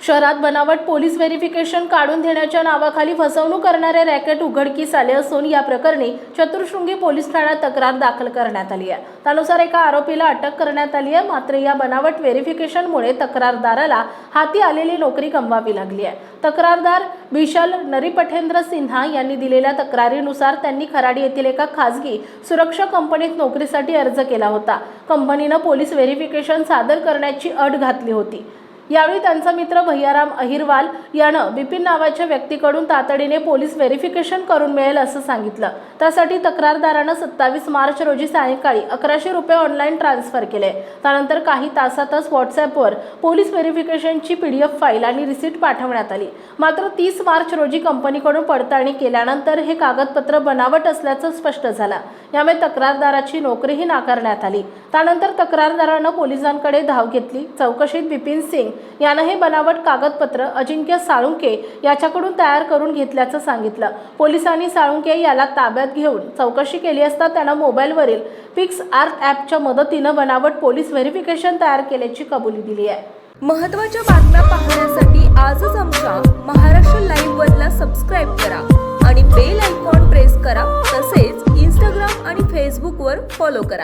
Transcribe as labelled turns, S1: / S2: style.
S1: शहरात बनावट police verification काढून देण्याच्या नावाखाली फसवणूक करणारे रॅकेट उघडकीस आले असून या प्रकरणी चतुर्शृंगी पोलीस ठाण्यात तक्रार दाखल करण्यात आली आहे। त्यानुसार एका आरोपीला अटक करण्यात आली आहे। मात्र या बनावट व्हेरिफिकेशनमुळे तक्रारदाराला हाती आलेली नोकरी गमवावी लागली आहे। तक्रारदार विशाल नरिपठेंद्र सिन्हा यांनी दिलेल्या तक्रारीनुसार त्यांनी खराडी येथील एका खासगी सुरक्षा कंपनीत नोकरीसाठी अर्ज केला होता। कंपनीने पोलीस व्हेरिफिकेशन सादर करण्याची अट घातली होती। यावेळी त्यांचा मित्र भैयाराम अहिरवाल यानं विपिन नावाच्या व्यक्तीकडून तातडीने पोलीस व्हेरिफिकेशन करून मिळेल असं सांगितलं। त्यासाठी तक्रारदारानं 27 मार्च रोजी सायंकाळी 1100 रुपये ऑनलाईन ट्रान्सफर केले। त्यानंतर काही तासातच व्हॉट्सअपवर पोलीस व्हेरिफिकेशनची PDF फाईल आणि रिसीट पाठवण्यात आली। मात्र 30 मार्च रोजी कंपनीकडून पडताळणी केल्यानंतर हे कागदपत्र बनावट असल्याचं स्पष्ट झालं। यामुळे तक्रारदाराची नोकरीही नाकारण्यात आली। त्यानंतर तक्रारदारानं पोलिसांकडे धाव घेतली। चौकशीत विपिन सिंग यानं हे बनावट कागदपत्र अजिंक्य साळुंके याच्याकडून तयार करून घेतल्याचं सांगितलं। पोलिसांनी साळुंके याला ताब्यात घेऊन चौकशी केली असता त्यानं मोबाईलवरील पिक्स आर्ट ॲपच्या मदतीनं बनावट पोलीस व्हेरिफिकेशन तयार केल्याची कबुली दिली आहे।
S2: महत्त्वाच्या बातम्या पाहण्यासाठी आजच आमच्या महाराष्ट्र लाईव्हला सबस्क्राईब करा आणि बेल आयकॉन प्रेस करा। तसेच Instagram आणि Facebookवर फॉलो करा।